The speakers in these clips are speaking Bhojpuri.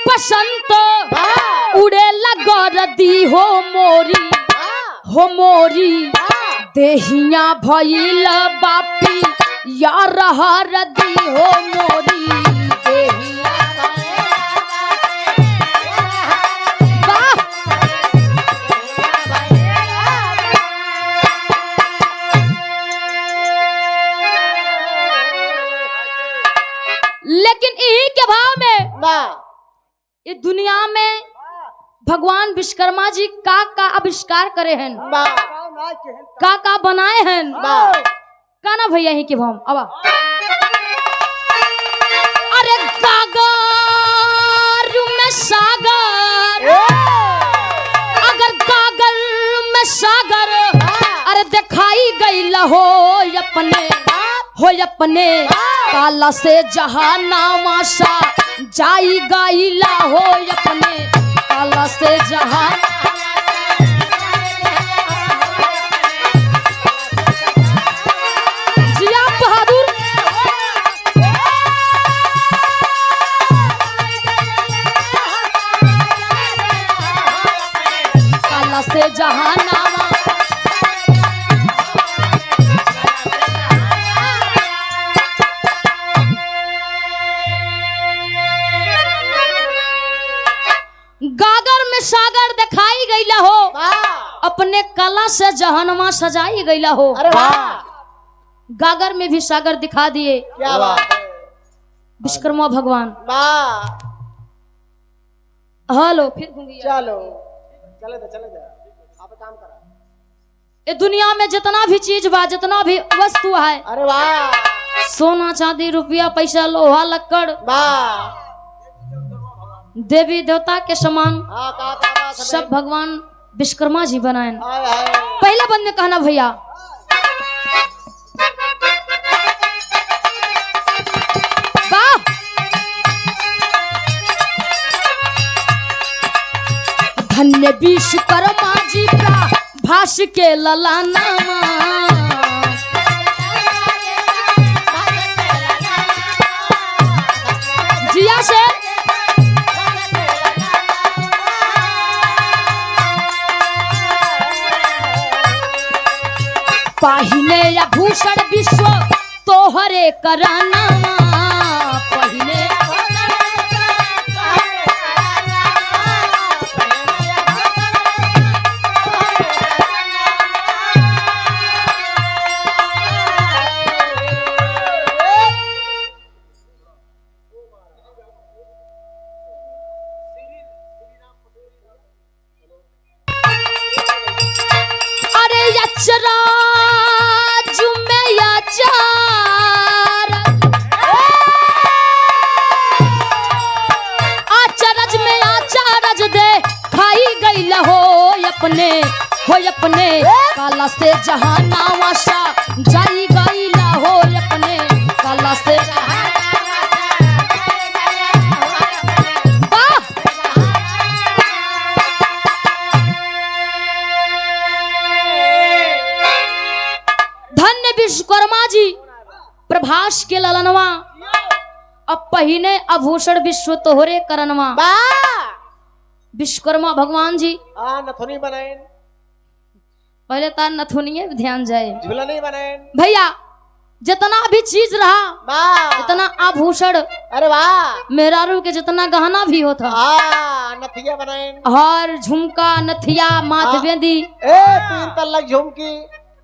बसंत उड़े लगरदी हो मोरी देहिया भइल बापी या रहरदी हो मोरी देहिया। लेकिन यही के भाव में ये दुनिया में भगवान विश्वकर्मा जी का आविष्कार करे हैं, का बनाए हैं, का ना भैया ही के भाव। अब अरे गागर में सागर, अगर गागर में सागर अरे दिखाई गई हो अपने काला से जहानामा सा जाई गाइला हो अपने काला से जहां। जिया बहादुर काला से जहानामा। गागर में सागर दिखाई गईला हो अपने कला से जहनमा सजाई गईला हो। अरे वाह, गागर में भी सागर दिखा दिए क्या बात है विश्वकर्मा भगवान। वाह, हेलो फिर घूमिए। चलो चले दे आप काम करा। ये दुनिया में जितना भी चीज बा, जितना भी वस्तु है, अरे वाह, सोना चांदी रुपया पैसा लोहा लक्कड़ वाह, देवी देवता के समान हाँ का सब भगवान विश्वकर्मा जी बनाए। हाय हाय, पहला बंद में कहना भैया वाह, धन्य विश्वकर्मा जी का भाष के ललानामा। जिया से पहिने आभूषण विश्व तोहरे करानामा। पहिने अरे अचरा अपने काला से जहानामा सा जाई गईला हो अपने काला से। धन्य विश्वकर्मा जी प्रभास के ललनवा अब पहिने आभूषण विश्व तोहरे करनवा। विश्वकर्मा भगवान जी नथुनी बनाए, पहले तार नथुनिये ध्यान जाए, झूला नहीं बनाए भैया। जितना भी चीज रहा, जितना आभूषण, अरे वाह, मेहरारू के जितना गहना भी होता, नथिया बनाए, हार झुमका नथिया माथ बेंदी, 3 तल्लक झुमकी,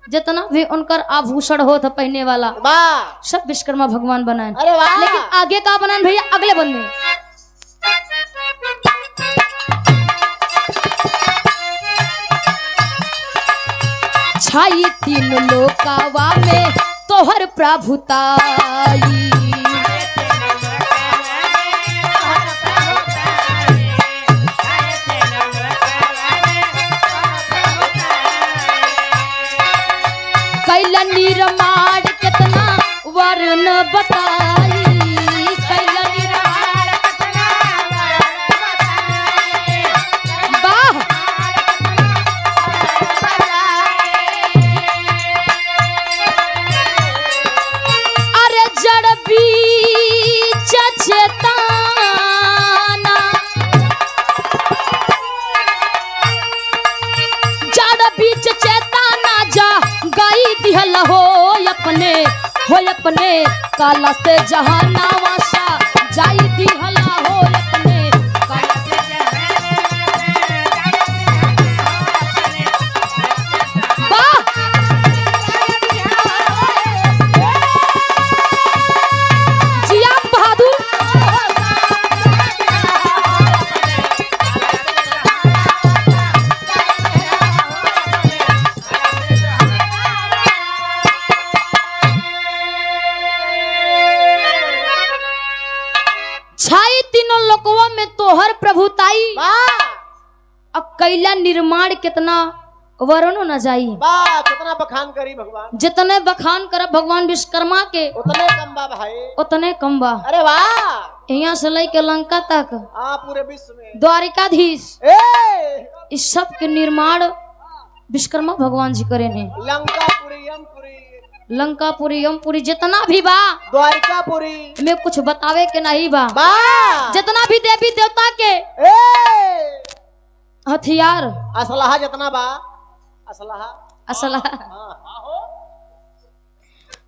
जितना भी उनकर आभूषण होता पहने वाला सब विश्वकर्मा भगवान बनाए। अरे वाह, लेकिन आगे का बनाए भैया अगले बंद में। छाई 3 लोकावा में तोहर प्रभुताई। कैला निर्माण कितना वर्ण बताई, कैला निर्माण कितना वर्ण बताई। वाह, अरे जड़ बीच चेताना दिहल हो अपने काला से जहानावासा जाई दिहला हो अपने काला से वाह जिया बहादुर छाई तीनों लोकवा में तोहर प्रभुताई अब कैला निर्माण कितना वर्णो न जाई कितना बखान करी भगवान, जितने बखान कर भगवान विश्वकर्मा के उतने कम बा भाई, उतने कम बा। अरे वाह यहाँ से लेके लंका तक पूरे विश्व में द्वारिकाधीश इस सब के निर्माण विश्वकर्मा भगवान जी करे ने। लंकापुरी यमपुरी जितना भी बा द्वारिकापुरी में कुछ बतावे के नहीं बा। जितना भी देवी देवता के हथियार असलहा जितना बा असलहा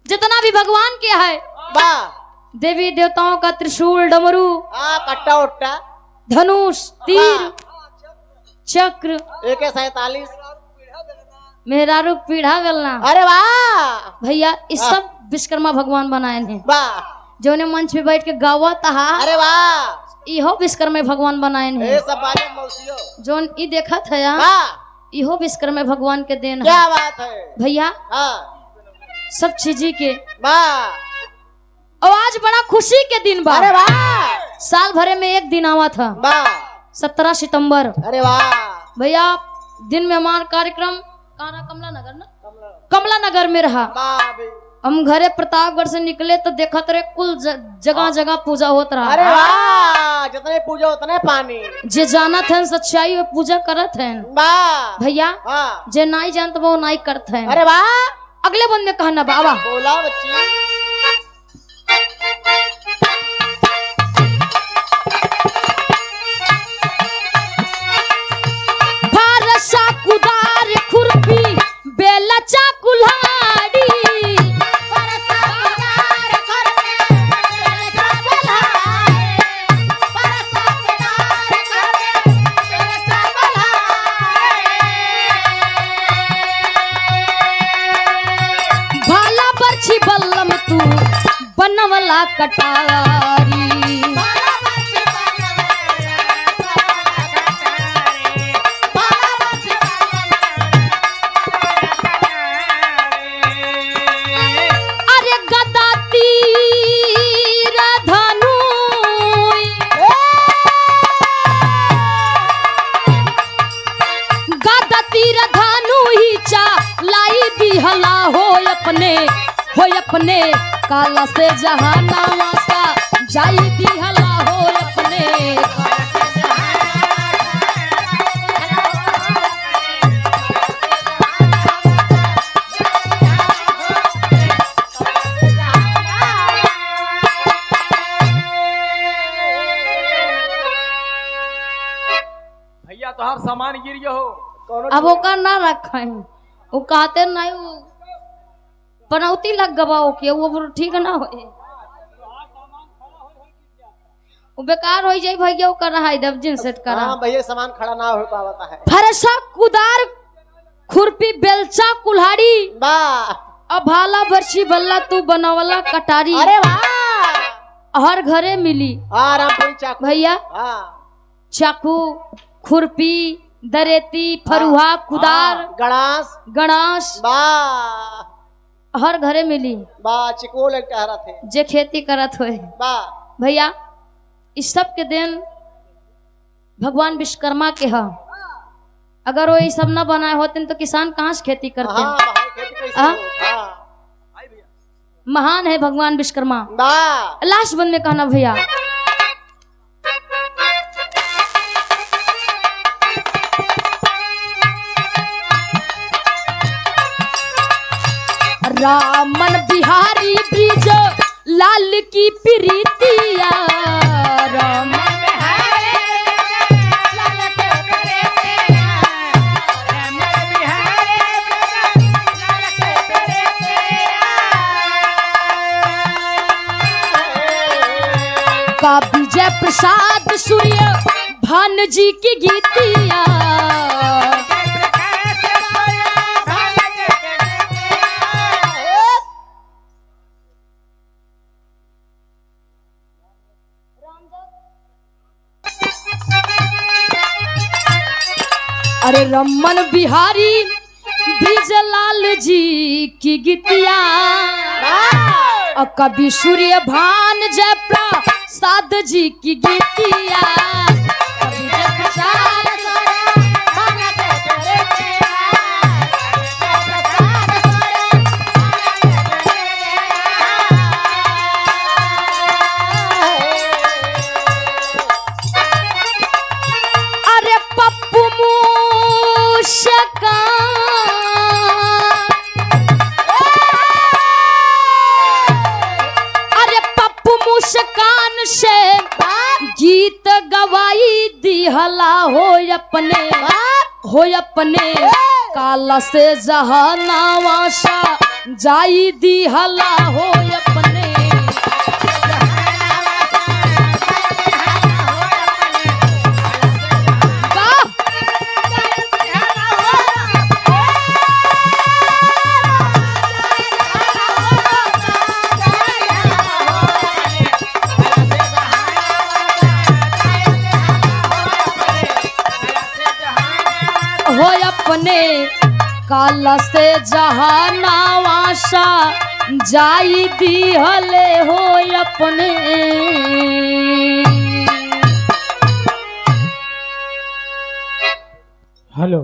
जितना भी भगवान के है बा देवी देवताओं का त्रिशूल डमरू कट्टा उट्टा धनुष तीर चक्र AK-47 मेहरारू पीढ़ा बेलना। अरे वाह भैया इस सब विश्वकर्मा भगवान बनाए हैं। वाह जो ने मंच पे बैठ के गावा था अरे वाह इहो विश्वकर्मा भगवान बनाए हैं। ये सब बारे मौसियो जोन ई देखा था इहो विश्वकर्मा भगवान के देन है। क्या बात है भैया सब चीजी के वाह। और आज बड़ा खुशी के दिन बा। अरे वाह साल भरे में एक दिन आवा था 17 सितंबर। अरे वाह भैया दिन में हमारा कार्यक्रम कमला नगर ना कमला नगर में रहा। हम घरे प्रतापगढ़ से निकले तो देखत रहे कुल जगह जगह पूजा होत रहा। अरे वाह जितने पूजा उतने पानी जे जाना थे सच्चाई में पूजा करत हैं भैया जे नहीं जानत वो नहीं करत हैं। अरे वाह अगले बंद में कहना बाबा बोला बच्ची फारसा कुदार खुरपी बेलचा कुल्हाड़ी भाला बरछी बल्लम तू बनवला कटारी अपने काला से जहानावा सा जाई दिहला हो अपने भैया तोहार सामान गिर गयो हो। अब ओका ना रखा है वो कहते नहीं पनौती लग गवाओ के वो ठीक ना हो वो बेकार हो जाए भैया वो कर रहा है जब जिन सेट करा भैया सामान खड़ा ना हो पाता है। फरसा कुदार खुरपी बेलचा कुल्हाड़ी अब भाला बरछी बल्ला तू बनावला कटारी। अरे वाह हर घरे मिली भैया चाकू खुरपी दरेती फरुहा कुदार गणास हर घरे मिली चिकोल एक टहरा थे जे खेती करत होए भैया इस सब के दिन भगवान विश्वकर्मा के है। अगर वो ये सब न बनाए होते तो किसान कहाँ से खेती करते महान है भगवान विश्वकर्मा। लास्ट बंद में कहना भैया रामन बिहारी ब्रिज लाल की प्रीतिया रामन प्रसाद सूर्य भान जी की गीतिया। अरे रमन बिहारी ब्रिजलाल जी की गीतिया। और कवि सूर्य भान जय प्रसाद जी की गीतिया। कवि जय प्रसाद अरे पप्पू मूषका मुस्कान से गीत गवाई दिहला हो अपने काला से जहानावा सा जाई दिहला हो अपने। हो अपने काला से जहानावा सा जाई दिहले हो अपने। हेलो